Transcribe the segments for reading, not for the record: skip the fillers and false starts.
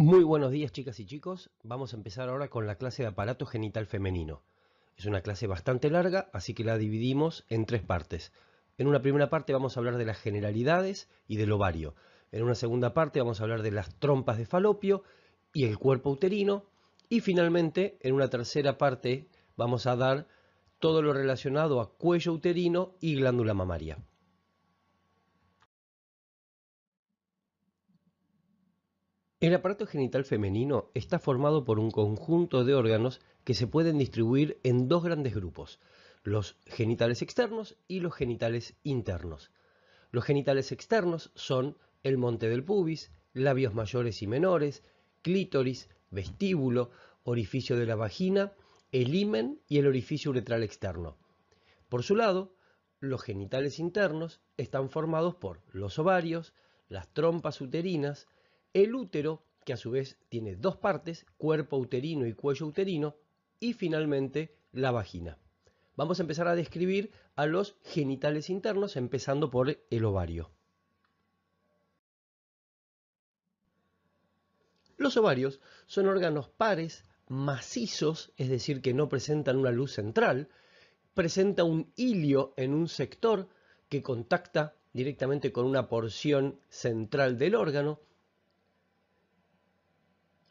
Muy buenos días, chicas y chicos. Vamos a empezar ahora con la clase de aparato genital femenino. Es una clase bastante larga, así que la dividimos en tres partes. En una primera parte vamos a hablar de las generalidades y del ovario. En una segunda parte vamos a hablar de las trompas de falopio y el cuerpo uterino. Y finalmente, en una tercera parte, vamos a dar todo lo relacionado a cuello uterino y glándula mamaria. El aparato genital femenino está formado por un conjunto de órganos que se pueden distribuir en dos grandes grupos, los genitales externos y los genitales internos. Los genitales externos son el monte del pubis, labios mayores y menores, clítoris, vestíbulo, orificio de la vagina, el himen y el orificio uretral externo. Por su lado, los genitales internos están formados por los ovarios, las trompas uterinas, el útero, que a su vez tiene dos partes, cuerpo uterino y cuello uterino, y finalmente la vagina. Vamos a empezar a describir a los genitales internos, empezando por el ovario. Los ovarios son órganos pares, macizos, es decir, que no presentan una luz central. Presenta un hilio en un sector que contacta directamente con una porción central del órgano,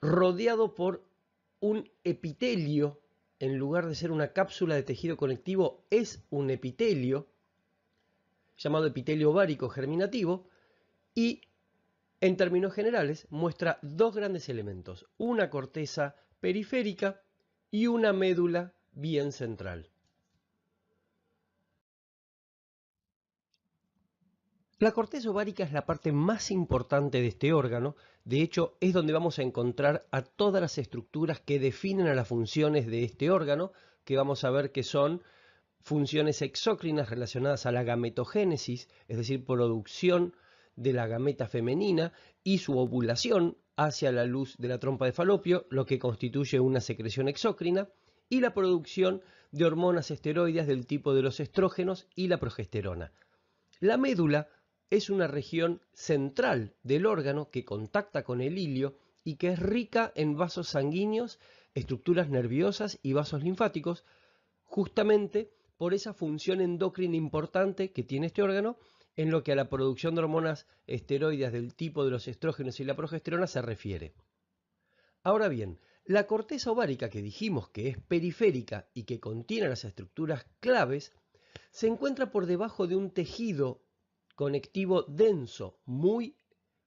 rodeado por un epitelio. En lugar de ser una cápsula de tejido conectivo, es un epitelio, llamado epitelio ovárico germinativo, y en términos generales muestra dos grandes elementos, una corteza periférica y una médula bien central. La corteza ovárica es la parte más importante de este órgano. De hecho, es donde vamos a encontrar a todas las estructuras que definen a las funciones de este órgano, que vamos a ver que son funciones exócrinas relacionadas a la gametogénesis, es decir, producción de la gameta femenina y su ovulación hacia la luz de la trompa de falopio, lo que constituye una secreción exócrina, y la producción de hormonas esteroides del tipo de los estrógenos y la progesterona. La médula es una región central del órgano que contacta con el hilio y que es rica en vasos sanguíneos, estructuras nerviosas y vasos linfáticos, justamente por esa función endocrina importante que tiene este órgano en lo que a la producción de hormonas esteroides del tipo de los estrógenos y la progesterona se refiere. Ahora bien, la corteza ovárica, que dijimos que es periférica y que contiene las estructuras claves, se encuentra por debajo de un tejido conectivo denso muy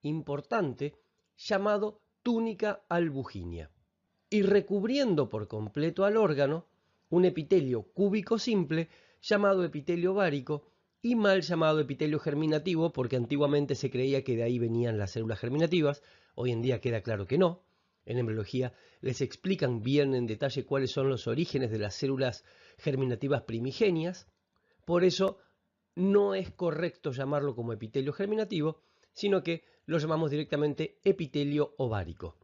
importante llamado túnica albuginea, y recubriendo por completo al órgano un epitelio cúbico simple llamado epitelio ovárico, y mal llamado epitelio germinativo porque antiguamente se creía que de ahí venían las células germinativas. Hoy en día queda claro que no. En embriología les explican bien en detalle cuáles son los orígenes de las células germinativas primigenias. Por eso no es correcto llamarlo como epitelio germinativo, sino que lo llamamos directamente epitelio ovárico.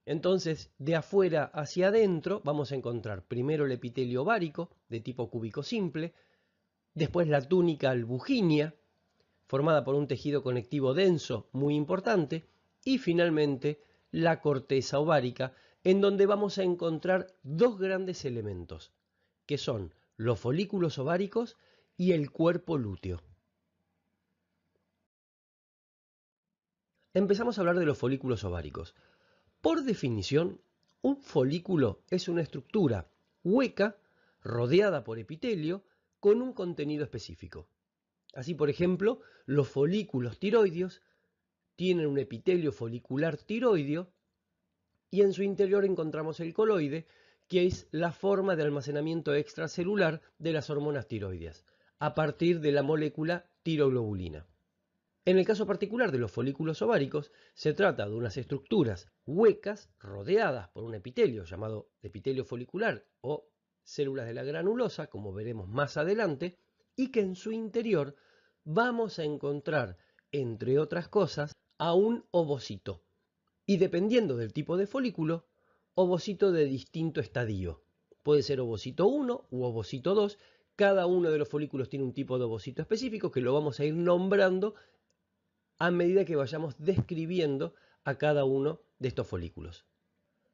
Entonces, de afuera hacia adentro vamos a encontrar primero el epitelio ovárico de tipo cúbico simple, después la túnica albuginea, formada por un tejido conectivo denso muy importante, y finalmente la corteza ovárica, en donde vamos a encontrar dos grandes elementos, que son los folículos ováricos y el cuerpo lúteo. Empezamos a hablar de los folículos ováricos. Por definición, un folículo es una estructura hueca, rodeada por epitelio, con un contenido específico. Así, por ejemplo, los folículos tiroideos tienen un epitelio folicular tiroideo y en su interior encontramos el coloide, que es la forma de almacenamiento extracelular de las hormonas tiroideas, a partir de la molécula tiroglobulina. En el caso particular de los folículos ováricos, se trata de unas estructuras huecas rodeadas por un epitelio llamado epitelio folicular o células de la granulosa, como veremos más adelante, y que en su interior vamos a encontrar, entre otras cosas, a un ovocito. Y dependiendo del tipo de folículo, ovocito de distinto estadio. Puede ser ovocito 1 u ovocito 2. Cada uno de los folículos tiene un tipo de ovocito específico que lo vamos a ir nombrando a medida que vayamos describiendo a cada uno de estos folículos.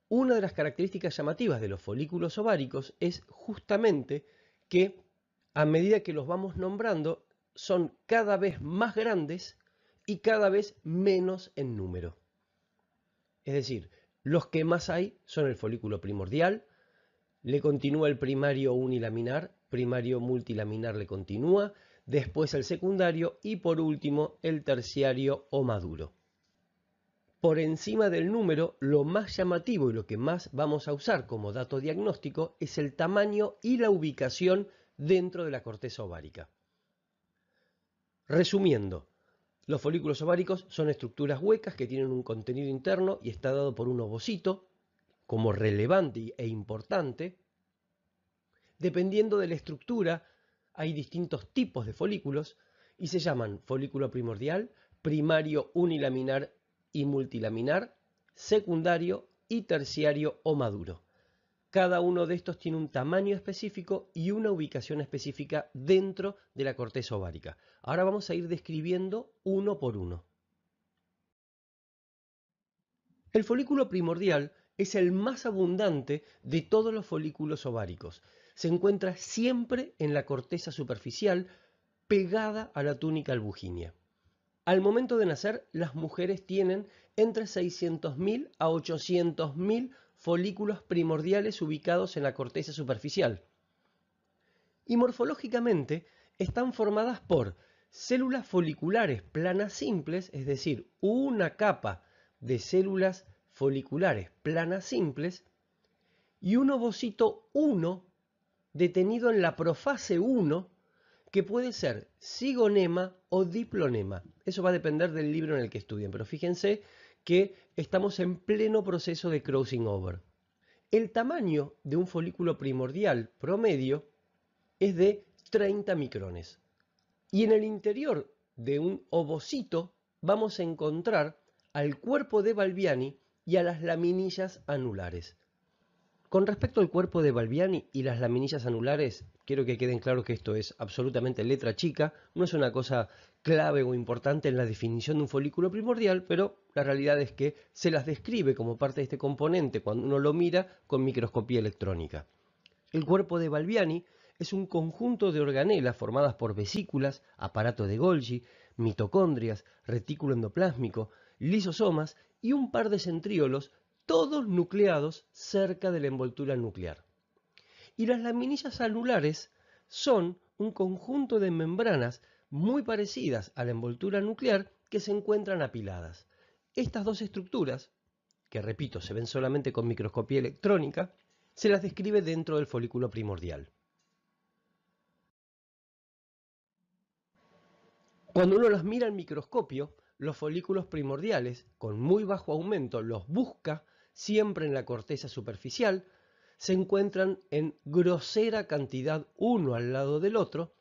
Una de las características llamativas de los folículos ováricos es justamente que a medida que los vamos nombrando son cada vez más grandes y cada vez menos en número. Es decir, los que más hay son el folículo primordial, le continúa el primario unilaminar, primario multilaminar le continúa, después el secundario y por último el terciario o maduro. Por encima del número, lo más llamativo y lo que más vamos a usar como dato diagnóstico es el tamaño y la ubicación dentro de la corteza ovárica. Resumiendo, los folículos ováricos son estructuras huecas que tienen un contenido interno y está dado por un ovocito como relevante e importante. Dependiendo de la estructura, hay distintos tipos de folículos y se llaman folículo primordial, primario unilaminar y multilaminar, secundario y terciario o maduro. Cada uno de estos tiene un tamaño específico y una ubicación específica dentro de la corteza ovárica. Ahora vamos a ir describiendo uno por uno. El folículo primordial es el más abundante de todos los folículos ováricos. Se encuentra siempre en la corteza superficial pegada a la túnica albuginea. Al momento de nacer, las mujeres tienen entre 600.000 a 800.000 folículos primordiales ubicados en la corteza superficial. Y morfológicamente están formadas por células foliculares planas simples, es decir, una capa de células foliculares planas simples, y un ovocito 1 detenido en la profase 1, que puede ser cigonema o diplonema. Eso va a depender del libro en el que estudien, pero fíjense que estamos en pleno proceso de crossing over. El tamaño de un folículo primordial promedio es de 30 micrones. Y en el interior de un ovocito vamos a encontrar al cuerpo de Balbiani y a las laminillas anulares. Con respecto al cuerpo de Balbiani y las laminillas anulares, quiero que queden claro que esto es absolutamente letra chica, no es una cosa clave o importante en la definición de un folículo primordial, pero la realidad es que se las describe como parte de este componente cuando uno lo mira con microscopía electrónica. El cuerpo de Balbiani es un conjunto de organelas formadas por vesículas, aparato de Golgi, mitocondrias, retículo endoplásmico, lisosomas y un par de centríolos, todos nucleados cerca de la envoltura nuclear. Y las laminillas anulares son un conjunto de membranas muy parecidas a la envoltura nuclear que se encuentran apiladas. Estas dos estructuras, que repito, se ven solamente con microscopía electrónica, se las describe dentro del folículo primordial. Cuando uno los mira al microscopio, los folículos primordiales, con muy bajo aumento, los busca siempre en la corteza superficial, se encuentran en grosera cantidad uno al lado del otro,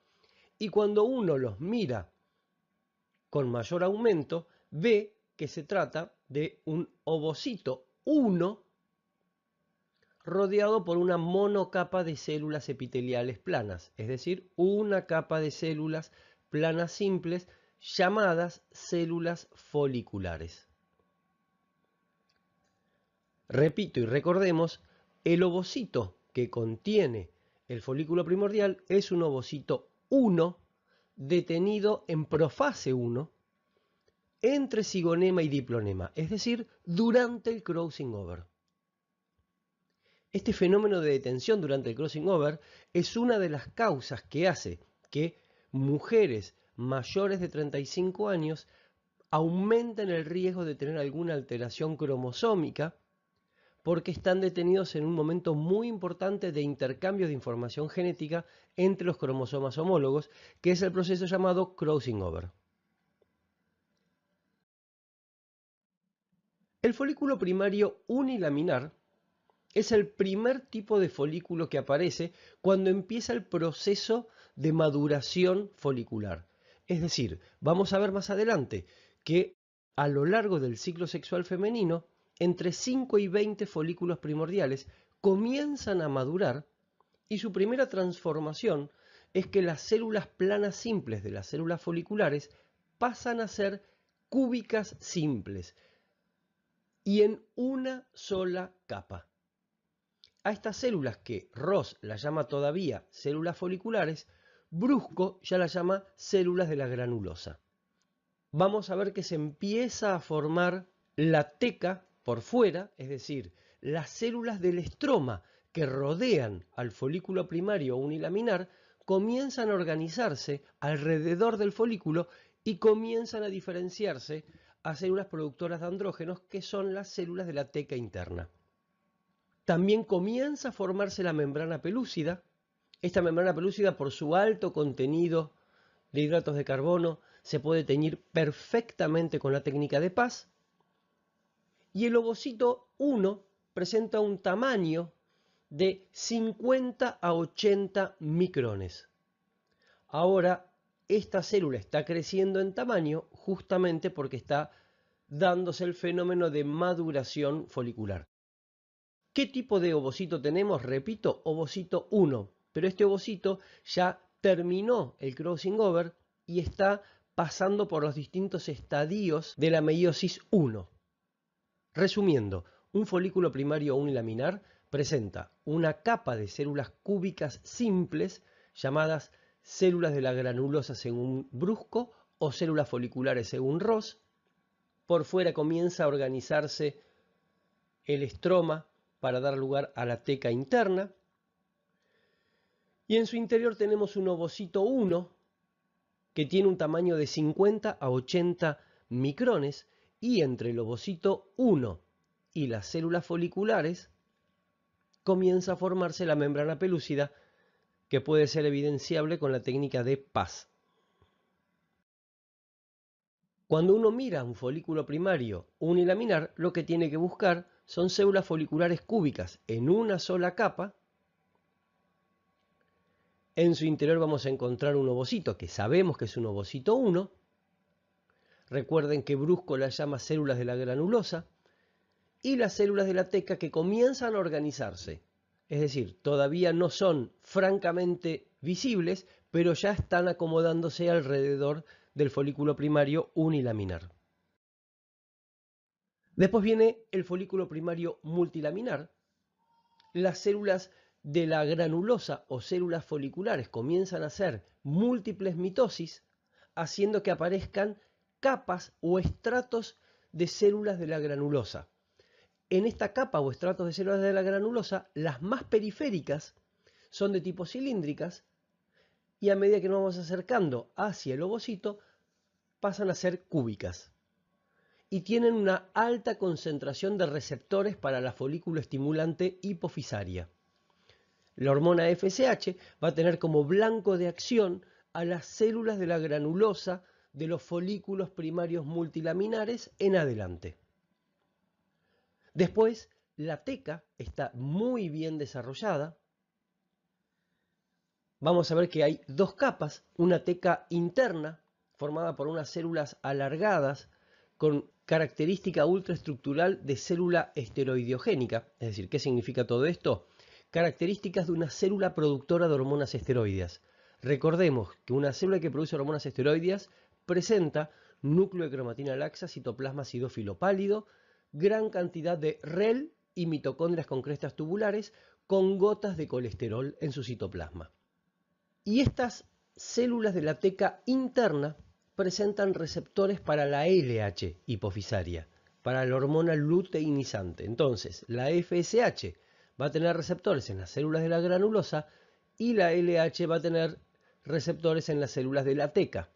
y cuando uno los mira con mayor aumento, ve que se trata de un ovocito 1 rodeado por una monocapa de células epiteliales planas, es decir, una capa de células planas simples llamadas células foliculares. Repito y recordemos, el ovocito que contiene el folículo primordial es un ovocito 1 detenido en profase 1 entre cigonema y diplonema, es decir, durante el crossing over. Este fenómeno de detención durante el crossing over es una de las causas que hace que mujeres mayores de 35 años aumenten el riesgo de tener alguna alteración cromosómica porque están detenidos en un momento muy importante de intercambio de información genética entre los cromosomas homólogos, que es el proceso llamado crossing over. El folículo primario unilaminar es el primer tipo de folículo que aparece cuando empieza el proceso de maduración folicular. Es decir, vamos a ver más adelante que a lo largo del ciclo sexual femenino, entre 5 y 20 folículos primordiales comienzan a madurar y su primera transformación es que las células planas simples de las células foliculares pasan a ser cúbicas simples. y en una sola capa. A estas células que Ross las llama todavía células foliculares, Brusco ya las llama células de la granulosa. Vamos a ver que se empieza a formar la teca por fuera, es decir, las células del estroma que rodean al folículo primario unilaminar comienzan a organizarse alrededor del folículo y comienzan a diferenciarse a células productoras de andrógenos, que son las células de la teca interna. También comienza a formarse la membrana pelúcida. Esta membrana pelúcida, por su alto contenido de hidratos de carbono, se puede teñir perfectamente con la técnica de Paz. Y el ovocito 1 presenta un tamaño de 50 a 80 micrones. Ahora, esta célula está creciendo en tamaño justamente porque está dándose el fenómeno de maduración folicular. ¿Qué tipo de ovocito tenemos? Repito, ovocito 1, pero este ovocito ya terminó el crossing over y está pasando por los distintos estadios de la meiosis 1. Resumiendo, un folículo primario unilaminar presenta una capa de células cúbicas simples llamadas células de la granulosa según Brusco o células foliculares según Ross. Por fuera comienza a organizarse el estroma para dar lugar a la teca interna. Y en su interior tenemos un ovocito 1 que tiene un tamaño de 50 a 80 micrones, y entre el ovocito 1 y las células foliculares comienza a formarse la membrana pelúcida, que puede ser evidenciable con la técnica de Paz. Cuando uno mira un folículo primario unilaminar, lo que tiene que buscar son células foliculares cúbicas en una sola capa. En su interior vamos a encontrar un ovocito que sabemos que es un ovocito 1. Recuerden que Brusco las llama células de la granulosa. Y las células de la teca que comienzan a organizarse. Es decir, todavía no son francamente visibles, pero ya están acomodándose alrededor del folículo primario unilaminar. Después viene el folículo primario multilaminar. Las células de la granulosa o células foliculares comienzan a hacer múltiples mitosis, haciendo que aparezcan capas o estratos de células de la granulosa. En esta capa o estratos de células de la granulosa, las más periféricas son de tipo cilíndricas, y a medida que nos vamos acercando hacia el ovocito pasan a ser cúbicas y tienen una alta concentración de receptores para la folículo estimulante hipofisaria. La hormona FSH va a tener como blanco de acción a las células de la granulosa de los folículos primarios multilaminares en adelante. Después, la teca está muy bien desarrollada. Vamos a ver que hay dos capas, una teca interna formada por unas células alargadas con característica ultraestructural de célula esteroideogénica. Es decir, ¿qué significa todo esto? Características de una célula productora de hormonas esteroideas. Recordemos que una célula que produce hormonas esteroideas presenta núcleo de cromatina laxa, citoplasma acidófilo pálido, gran cantidad de REL y mitocondrias con crestas tubulares con gotas de colesterol en su citoplasma. Y estas células de la teca interna presentan receptores para la LH hipofisaria, para la hormona luteinizante. Entonces, la FSH va a tener receptores en las células de la granulosa y la LH va a tener receptores en las células de la teca.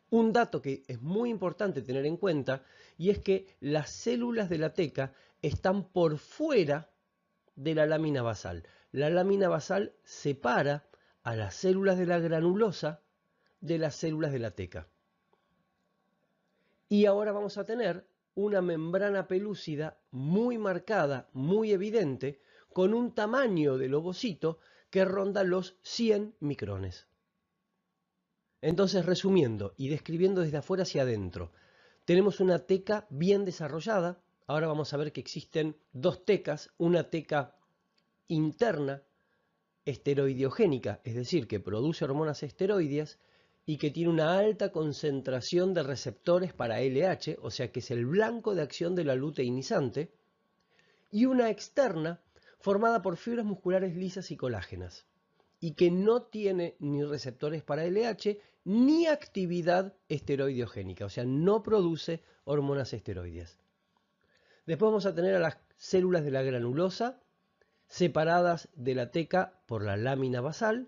Un dato que es muy importante tener en cuenta, y es que las células de la teca están por fuera de la lámina basal. La lámina basal separa a las células de la granulosa de las células de la teca. Y ahora vamos a tener una membrana pelúcida muy marcada, muy evidente, con un tamaño del ovocito que ronda los 100 micrones. Entonces, resumiendo y describiendo desde afuera hacia adentro, tenemos una teca bien desarrollada. Ahora vamos a ver que existen dos tecas, una teca interna esteroideogénica, es decir, que produce hormonas esteroideas, y que tiene una alta concentración de receptores para LH, o sea que es el blanco de acción de la luteinizante, y una externa formada por fibras musculares lisas y colágenas, y que no tiene ni receptores para LH ni actividad esteroideogénica, o sea, no produce hormonas esteroideas. Después vamos a tener a las células de la granulosa separadas de la teca por la lámina basal.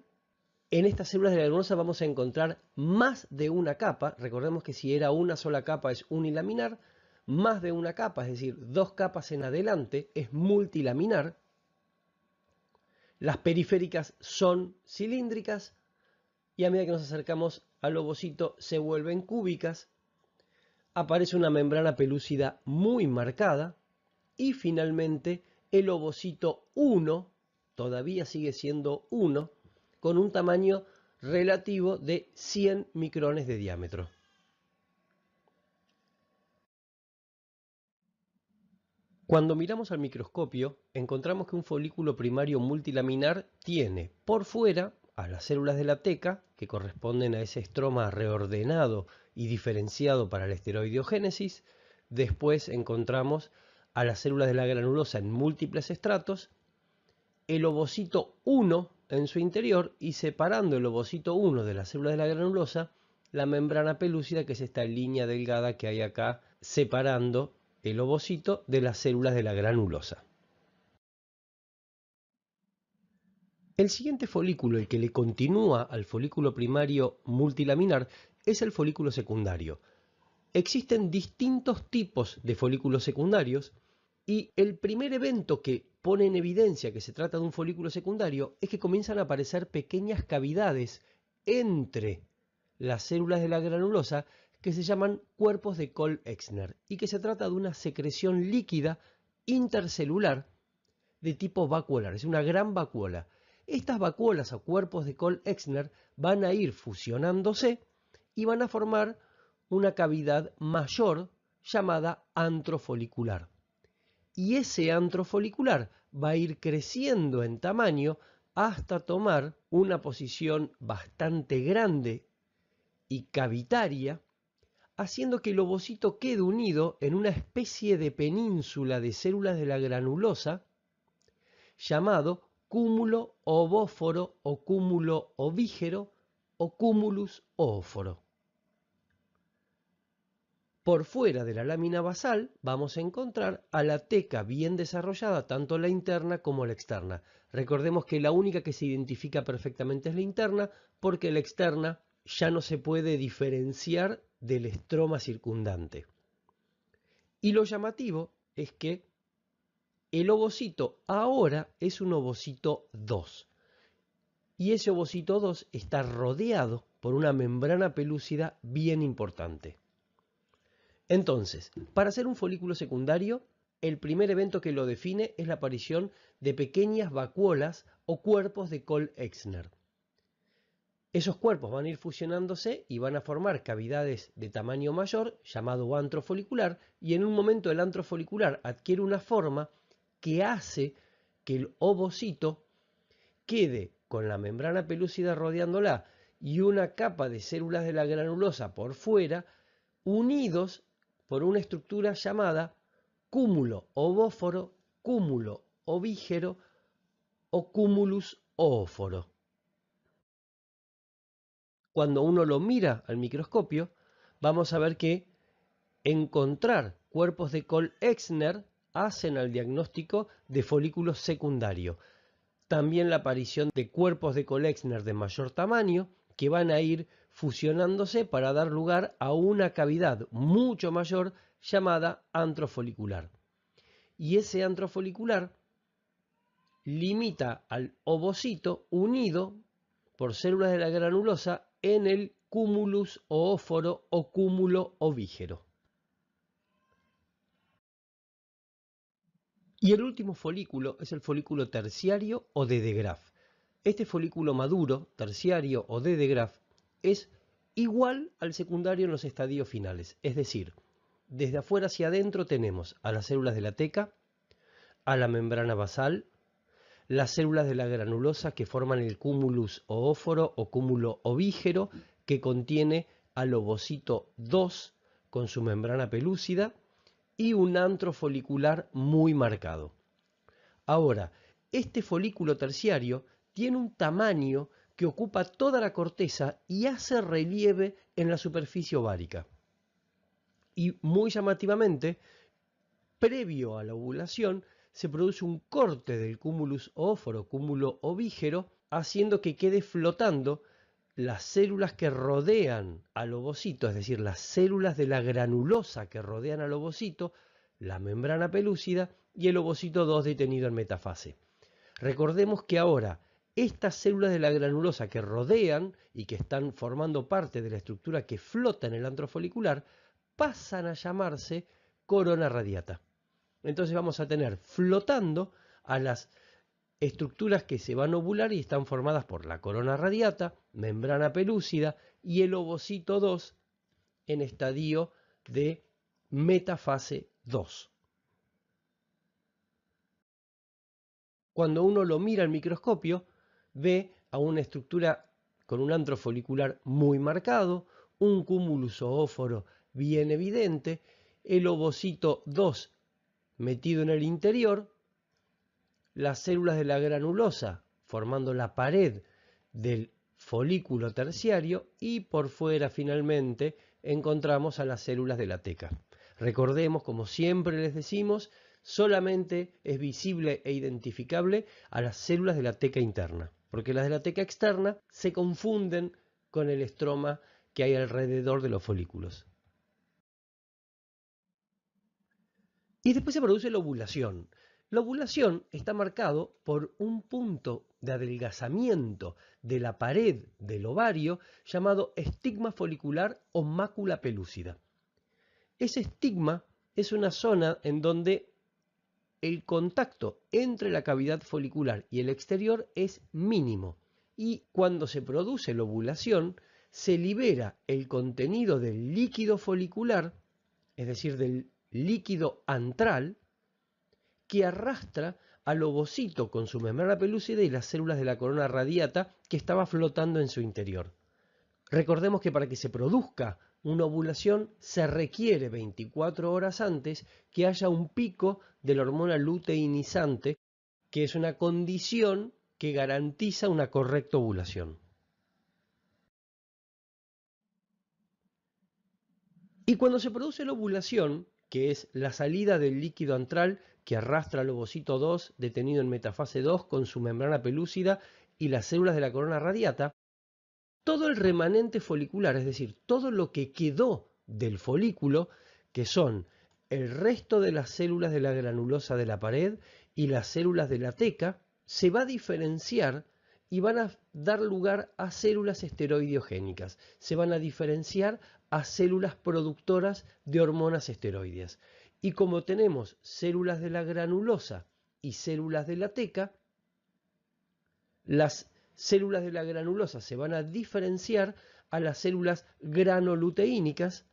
En estas células de la granulosa vamos a encontrar más de una capa. Recordemos que si era una sola capa es unilaminar, más de una capa, es decir, 2 capas en adelante, es multilaminar. Las periféricas son cilíndricas y a medida que nos acercamos al ovocito se vuelven cúbicas. Aparece una membrana pelúcida muy marcada y finalmente el ovocito 1 todavía sigue siendo 1 con un tamaño relativo de 100 micrones de diámetro. Cuando miramos al microscopio, encontramos que un folículo primario multilaminar tiene por fuera a las células de la teca, que corresponden a ese estroma reordenado y diferenciado para la esteroideogénesis. Después encontramos a las células de la granulosa en múltiples estratos, el ovocito 1 en su interior y separando el ovocito 1 de las células de la granulosa, la membrana pelúcida, que es esta línea delgada que hay acá separando el ovocito de las células de la granulosa. El siguiente folículo, el que le continúa al folículo primario multilaminar, es el folículo secundario. Existen distintos tipos de folículos secundarios y el primer evento que pone en evidencia que se trata de un folículo secundario es que comienzan a aparecer pequeñas cavidades entre las células de la granulosa que se llaman cuerpos de Cole-Exner y que se trata de una secreción líquida intercelular de tipo vacuolar, es una gran vacuola. Estas vacuolas o cuerpos de Cole-Exner van a ir fusionándose y van a formar una cavidad mayor llamada antro folicular. Y ese antro folicular va a ir creciendo en tamaño hasta tomar una posición bastante grande y cavitaria, haciendo que el ovocito quede unido en una especie de península de células de la granulosa llamado cúmulo ovóforo o cúmulo ovígero o cúmulus óforo. Por fuera de la lámina basal vamos a encontrar a la teca bien desarrollada, tanto la interna como la externa. Recordemos que la única que se identifica perfectamente es la interna, porque la externa ya no se puede diferenciar del estroma circundante. Y lo llamativo es que el ovocito ahora es un ovocito 2. Y ese ovocito 2 está rodeado por una membrana pelúcida bien importante. Entonces, para ser un folículo secundario, el primer evento que lo define es la aparición de pequeñas vacuolas o cuerpos de Cole-Exner. Esos cuerpos van a ir fusionándose y van a formar cavidades de tamaño mayor, llamado antro folicular, y en un momento el antro folicular adquiere una forma que hace que el ovocito quede con la membrana pelúcida rodeándola y una capa de células de la granulosa por fuera, unidos por una estructura llamada cúmulo ovóforo, cúmulo ovígero o cúmulus óforo. Cuando uno lo mira al microscopio, vamos a ver que encontrar cuerpos de Cole-Exner hacen al diagnóstico de folículo secundario. También la aparición de cuerpos de Cole-Exner de mayor tamaño que van a ir fusionándose para dar lugar a una cavidad mucho mayor llamada antro folicular. Y ese antro folicular limita al ovocito unido por células de la granulosa en el cúmulus oóforo o cúmulo ovígero. Y el último folículo es el folículo terciario o de De Graaf. Este folículo maduro, terciario o de De Graaf, es igual al secundario en los estadios finales. Es decir, desde afuera hacia adentro tenemos a las células de la teca, a la membrana basal, las células de la granulosa que forman el cúmulus oóforo o cúmulo ovígero, que contiene al ovocito 2 con su membrana pelúcida y un antro folicular muy marcado. Ahora, este folículo terciario tiene un tamaño que ocupa toda la corteza y hace relieve en la superficie ovárica. Y muy llamativamente, previo a la ovulación, se produce un corte del cúmulus oóforo, cúmulo ovígero, haciendo que quede flotando las células que rodean al ovocito, es decir, las células de la granulosa que rodean al ovocito, la membrana pelúcida y el ovocito 2 detenido en metafase. Recordemos que ahora estas células de la granulosa que rodean y que están formando parte de la estructura que flota en el antro folicular pasan a llamarse corona radiata. Entonces vamos a tener flotando a las estructuras que se van a ovular y están formadas por la corona radiata, membrana pelúcida y el ovocito 2 en estadio de metafase 2. Cuando uno lo mira al microscopio, ve a una estructura con un antro folicular muy marcado, un cúmulus oóforo bien evidente, el ovocito 2 metido en el interior, las células de la granulosa formando la pared del folículo terciario y por fuera finalmente encontramos a las células de la teca. Recordemos, como siempre les decimos, solamente es visible e identificable a las células de la teca interna, porque las de la teca externa se confunden con el estroma que hay alrededor de los folículos. Y después se produce la ovulación. La ovulación está marcado por un punto de adelgazamiento de la pared del ovario llamado estigma folicular o mácula pelúcida. Ese estigma es una zona en donde el contacto entre la cavidad folicular y el exterior es mínimo y cuando se produce la ovulación se libera el contenido del líquido folicular, es decir, del líquido antral, que arrastra al ovocito con su membrana pelúcida y las células de la corona radiata que estaba flotando en su interior. Recordemos que para que se produzca una ovulación se requiere 24 horas antes que haya un pico de la hormona luteinizante, que es una condición que garantiza una correcta ovulación. Y cuando se produce la ovulación, que es la salida del líquido antral que arrastra al ovocito 2 detenido en metafase 2 con su membrana pelúcida y las células de la corona radiata, todo el remanente folicular, es decir, todo lo que quedó del folículo, que son el resto de las células de la granulosa de la pared y las células de la teca, se va a diferenciar y van a dar lugar a células esteroideogénicas. Se van a diferenciar a células productoras de hormonas esteroideas. Y como tenemos células de la granulosa y células de la teca, las células de la granulosa se van a diferenciar a las células granoluteínicas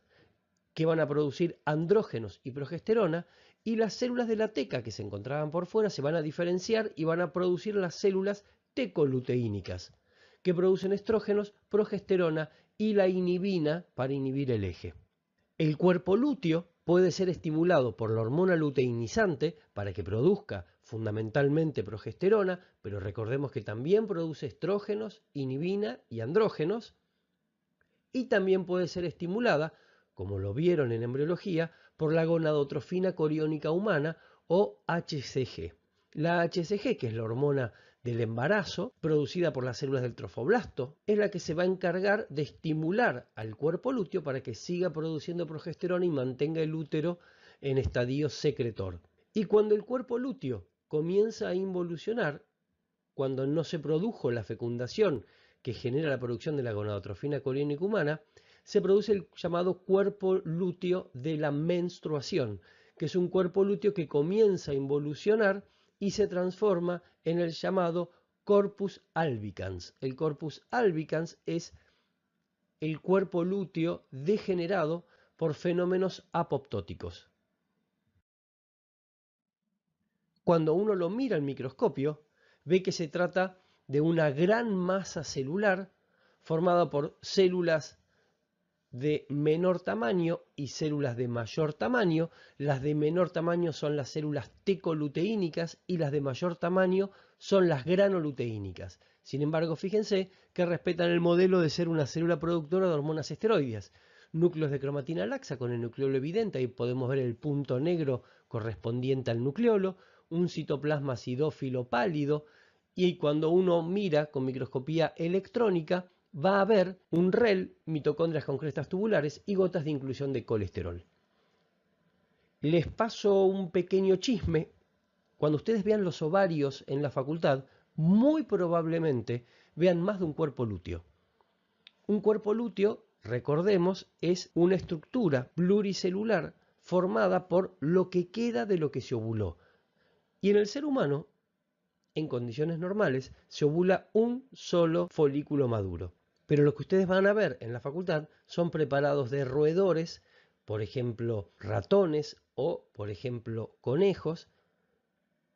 que van a producir andrógenos y progesterona, y las células de la teca que se encontraban por fuera se van a diferenciar y van a producir las células tecoluteínicas que producen estrógenos, progesterona y la inhibina para inhibir el eje. El cuerpo lúteo puede ser estimulado por la hormona luteinizante para que produzca fundamentalmente progesterona, pero recordemos que también produce estrógenos, inhibina y andrógenos, y también puede ser estimulada, como lo vieron en embriología, por la gonadotrofina coriónica humana o HCG. La HCG, que es la hormona del embarazo, producida por las células del trofoblasto, es la que se va a encargar de estimular al cuerpo lúteo para que siga produciendo progesterona y mantenga el útero en estadio secretor. Y cuando el cuerpo lúteo comienza a involucionar, cuando no se produjo la fecundación que genera la producción de la gonadotrofina coriónica humana, se produce el llamado cuerpo lúteo de la menstruación, que es un cuerpo lúteo que comienza a involucionar y se transforma en el llamado corpus albicans. El corpus albicans es el cuerpo lúteo degenerado por fenómenos apoptóticos. Cuando uno lo mira al microscopio, ve que se trata de una gran masa celular formada por células de menor tamaño y células de mayor tamaño. Las de menor tamaño son las células tecoluteínicas y las de mayor tamaño son las granoluteínicas. Sin embargo, fíjense que respetan el modelo de ser una célula productora de hormonas esteroides. Núcleos de cromatina laxa con el nucleolo evidente, ahí podemos ver el punto negro correspondiente al nucleolo, un citoplasma acidófilo pálido, y cuando uno mira con microscopía electrónica, va a haber un REL, mitocondrias con crestas tubulares y gotas de inclusión de colesterol. Les paso un pequeño chisme. Cuando ustedes vean los ovarios en la facultad, muy probablemente vean más de un cuerpo lúteo. Un cuerpo lúteo, recordemos, es una estructura pluricelular formada por lo que queda de lo que se ovuló. Y en el ser humano, en condiciones normales, se ovula un solo folículo maduro. Pero lo que ustedes van a ver en la facultad son preparados de roedores, por ejemplo, ratones o, por ejemplo, conejos,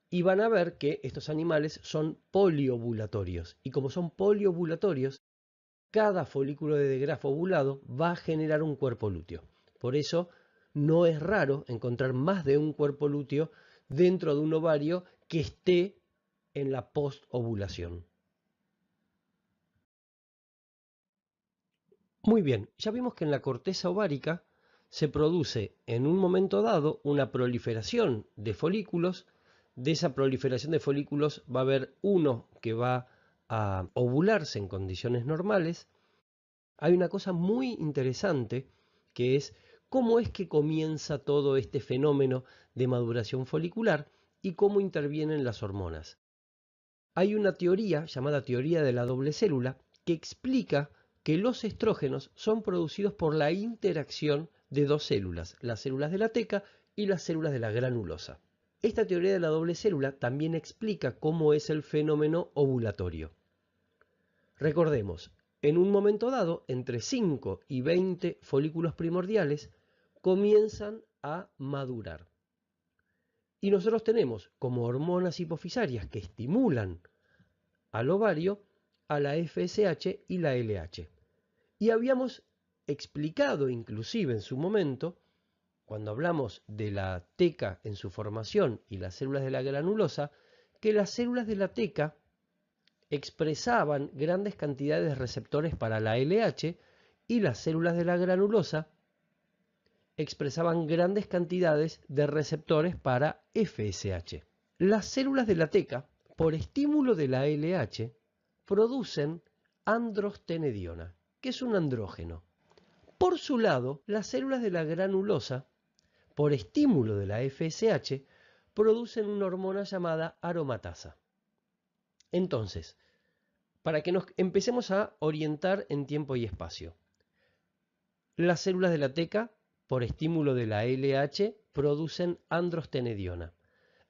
y van a ver que estos animales son poliovulatorios. Y como son poliovulatorios, cada folículo de grafo ovulado va a generar un cuerpo lúteo. Por eso no es raro encontrar más de un cuerpo lúteo dentro de un ovario que esté en la postovulación. Muy bien, ya vimos que en la corteza ovárica se produce en un momento dado una proliferación de folículos. De esa proliferación de folículos va a haber uno que va a ovularse en condiciones normales. Hay una cosa muy interesante que es cómo es que comienza todo este fenómeno de maduración folicular y cómo intervienen las hormonas. Hay una teoría llamada teoría de la doble célula que explica que los estrógenos son producidos por la interacción de dos células, las células de la teca y las células de la granulosa. Esta teoría de la doble célula también explica cómo es el fenómeno ovulatorio. Recordemos, en un momento dado, entre 5 y 20 folículos primordiales comienzan a madurar. Y nosotros tenemos como hormonas hipofisarias que estimulan al ovario a la FSH y la LH. Y habíamos explicado inclusive en su momento, cuando hablamos de la teca en su formación y las células de la granulosa, que las células de la teca expresaban grandes cantidades de receptores para la LH y las células de la granulosa expresaban grandes cantidades de receptores para FSH. Las células de la teca, por estímulo de la LH, producen androstenediona, que es un andrógeno. Por su lado, las células de la granulosa, por estímulo de la FSH, producen una hormona llamada aromatasa. Entonces, para que nos empecemos a orientar en tiempo y espacio, las células de la teca, por estímulo de la LH, producen androstenediona.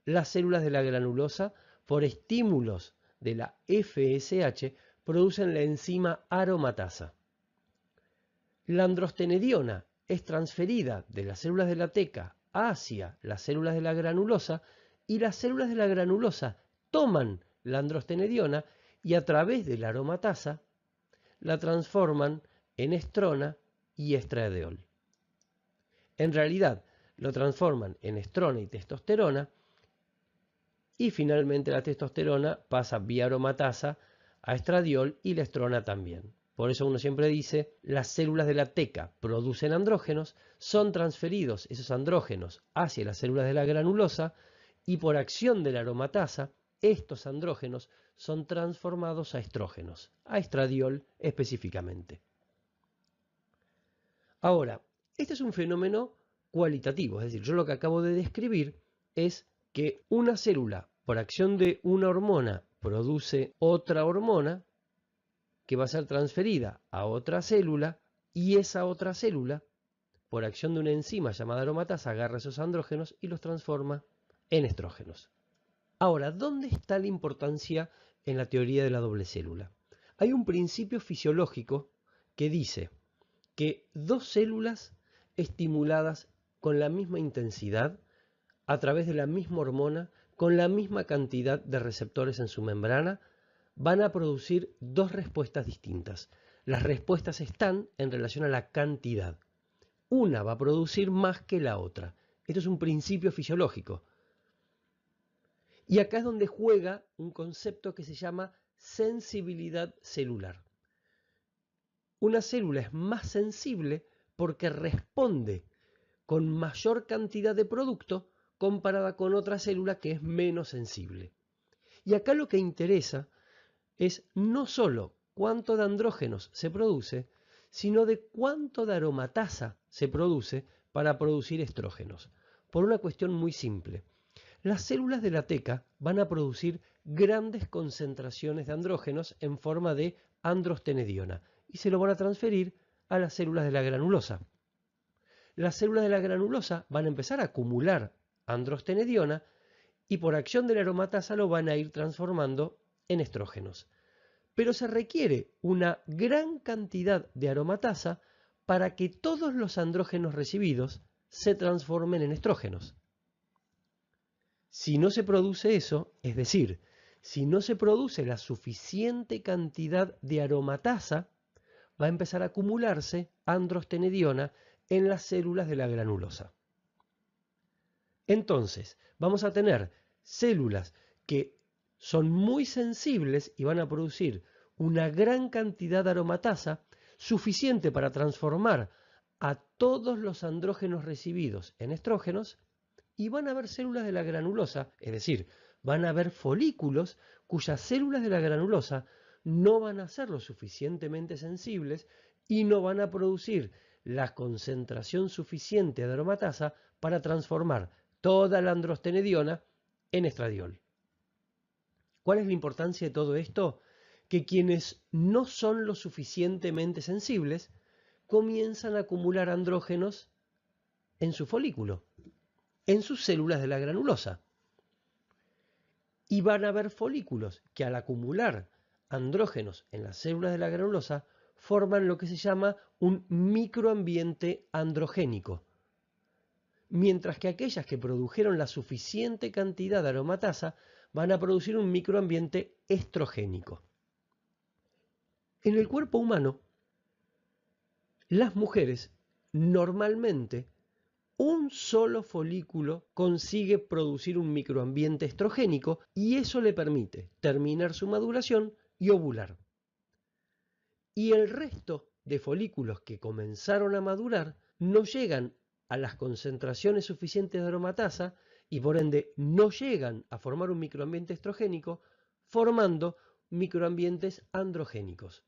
Las células de la granulosa, por estímulos de la FSH, producen la enzima aromatasa. La androstenediona es transferida de las células de la teca hacia las células de la granulosa y las células de la granulosa toman la androstenediona y a través de la aromatasa la transforman en estrona y estradiol. En realidad lo transforman en estrona y testosterona y finalmente la testosterona pasa vía aromatasa a estradiol y la estrona también. Por eso uno siempre dice, las células de la teca producen andrógenos, son transferidos esos andrógenos hacia las células de la granulosa y por acción de la aromatasa, estos andrógenos son transformados a estrógenos, a estradiol específicamente. Ahora, este es un fenómeno cualitativo, es decir, yo lo que acabo de describir es que una célula, por acción de una hormona, produce otra hormona que va a ser transferida a otra célula y esa otra célula, por acción de una enzima llamada aromatasa, agarra esos andrógenos y los transforma en estrógenos. Ahora, ¿dónde está la importancia en la teoría de la doble célula? Hay un principio fisiológico que dice que dos células estimuladas con la misma intensidad, a través de la misma hormona, con la misma cantidad de receptores en su membrana, van a producir dos respuestas distintas. Las respuestas están en relación a la cantidad. Una va a producir más que la otra. Esto es un principio fisiológico. Y acá es donde juega un concepto que se llama sensibilidad celular. Una célula es más sensible porque responde con mayor cantidad de producto comparada con otra célula que es menos sensible. Y acá lo que interesa es no solo cuánto de andrógenos se produce, sino de cuánto de aromatasa se produce para producir estrógenos. Por una cuestión muy simple. Las células de la teca van a producir grandes concentraciones de andrógenos en forma de androstenediona y se lo van a transferir a las células de la granulosa. Las células de la granulosa van a empezar a acumular androstenediona y por acción de la aromatasa lo van a ir transformando en estrógenos. Pero se requiere una gran cantidad de aromatasa para que todos los andrógenos recibidos se transformen en estrógenos. Si no se produce eso, es decir, si no se produce la suficiente cantidad de aromatasa, va a empezar a acumularse androstenediona en las células de la granulosa. Entonces, vamos a tener células que son muy sensibles y van a producir una gran cantidad de aromatasa suficiente para transformar a todos los andrógenos recibidos en estrógenos, y van a haber células de la granulosa, es decir, van a haber folículos cuyas células de la granulosa no van a ser lo suficientemente sensibles y no van a producir la concentración suficiente de aromatasa para transformar toda la androstenediona en estradiol. ¿Cuál es la importancia de todo esto? Que quienes no son lo suficientemente sensibles comienzan a acumular andrógenos en su folículo, en sus células de la granulosa. Y van a haber folículos que al acumular andrógenos en las células de la granulosa forman lo que se llama un microambiente androgénico. Mientras que aquellas que produjeron la suficiente cantidad de aromatasa van a producir un microambiente estrogénico. En el cuerpo humano, las mujeres normalmente un solo folículo consigue producir un microambiente estrogénico y eso le permite terminar su maduración y ovular. Y el resto de folículos que comenzaron a madurar no llegan a las concentraciones suficientes de aromatasa y por ende no llegan a formar un microambiente estrogénico, formando microambientes androgénicos.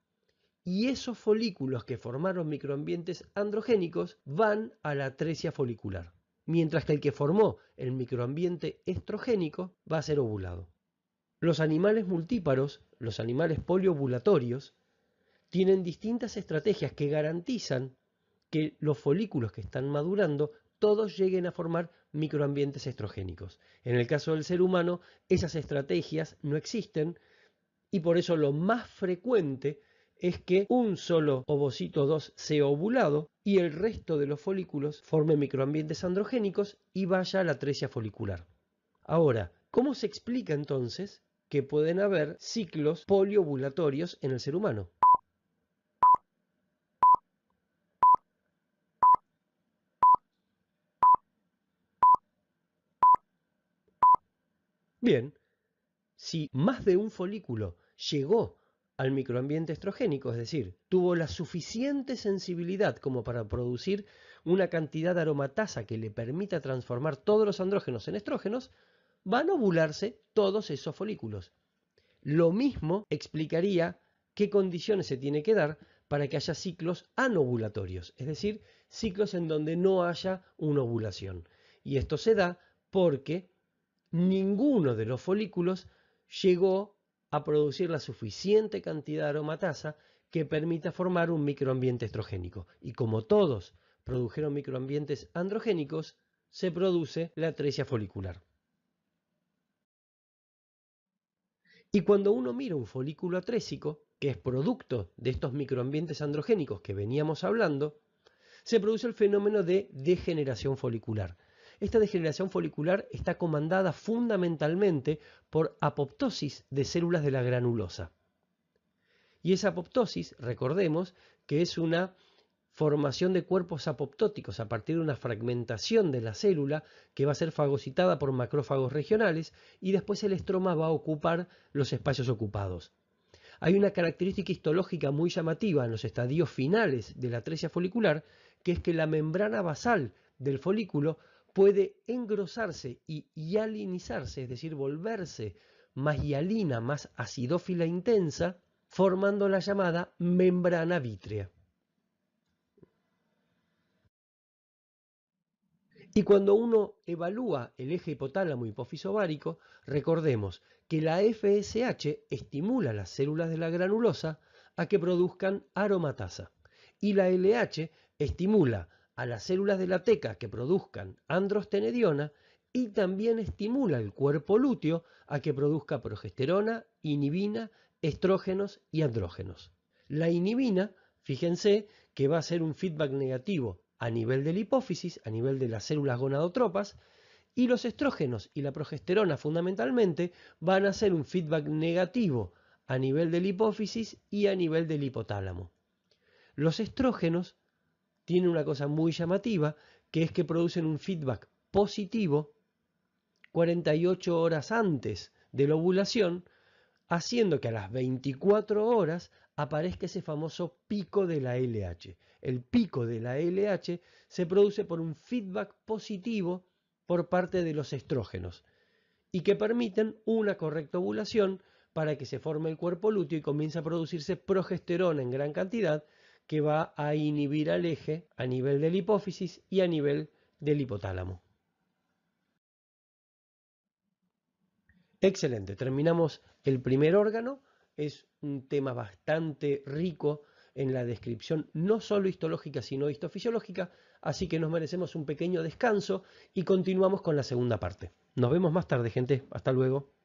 Y esos folículos que formaron microambientes androgénicos van a la atresia folicular, mientras que el que formó el microambiente estrogénico va a ser ovulado. Los animales multíparos, los animales poliovulatorios, tienen distintas estrategias que garantizan que los folículos que están madurando todos lleguen a formar microambientes estrogénicos. En el caso del ser humano, esas estrategias no existen y por eso lo más frecuente es que un solo ovocito 2 sea ovulado y el resto de los folículos forme microambientes androgénicos y vaya a la atresia folicular. Ahora, ¿cómo se explica entonces que pueden haber ciclos poliovulatorios en el ser humano? Bien, si más de un folículo llegó al microambiente estrogénico, es decir, tuvo la suficiente sensibilidad como para producir una cantidad de aromatasa que le permita transformar todos los andrógenos en estrógenos, van a ovularse todos esos folículos. Lo mismo explicaría qué condiciones se tiene que dar para que haya ciclos anovulatorios, es decir, ciclos en donde no haya una ovulación. Y esto se da porque ninguno de los folículos llegó a producir la suficiente cantidad de aromatasa que permita formar un microambiente estrogénico. Y como todos produjeron microambientes androgénicos, se produce la atresia folicular. Y cuando uno mira un folículo atrésico, que es producto de estos microambientes androgénicos que veníamos hablando, se produce el fenómeno de degeneración folicular. Esta degeneración folicular está comandada fundamentalmente por apoptosis de células de la granulosa. Y esa apoptosis, recordemos, que es una formación de cuerpos apoptóticos a partir de una fragmentación de la célula que va a ser fagocitada por macrófagos regionales y después el estroma va a ocupar los espacios ocupados. Hay una característica histológica muy llamativa en los estadios finales de la atresia folicular, que es que la membrana basal del folículo puede engrosarse y hialinizarse, es decir, volverse más hialina, más acidófila intensa, formando la llamada membrana vítrea. Y cuando uno evalúa el eje hipotálamo hipófiso ovárico, recordemos que la FSH estimula las células de la granulosa a que produzcan aromatasa y la LH estimula a las células de la teca que produzcan androstenediona y también estimula el cuerpo lúteo a que produzca progesterona, inhibina, estrógenos y andrógenos. La inhibina, fíjense que va a ser un feedback negativo a nivel de la hipófisis, a nivel de las células gonadotropas, y los estrógenos y la progesterona fundamentalmente van a ser un feedback negativo a nivel de la hipófisis y a nivel del hipotálamo. Los estrógenos tienen una cosa muy llamativa, que es que producen un feedback positivo 48 horas antes de la ovulación, haciendo que a las 24 horas aparezca ese famoso pico de la LH. El pico de la LH se produce por un feedback positivo por parte de los estrógenos y que permiten una correcta ovulación para que se forme el cuerpo lúteo y comience a producirse progesterona en gran cantidad que va a inhibir al eje a nivel de la hipófisis y a nivel del hipotálamo. Excelente, terminamos el primer órgano. Es un tema bastante rico en la descripción, no solo histológica, sino histofisiológica, así que nos merecemos un pequeño descanso y continuamos con la segunda parte. Nos vemos más tarde, gente. Hasta luego.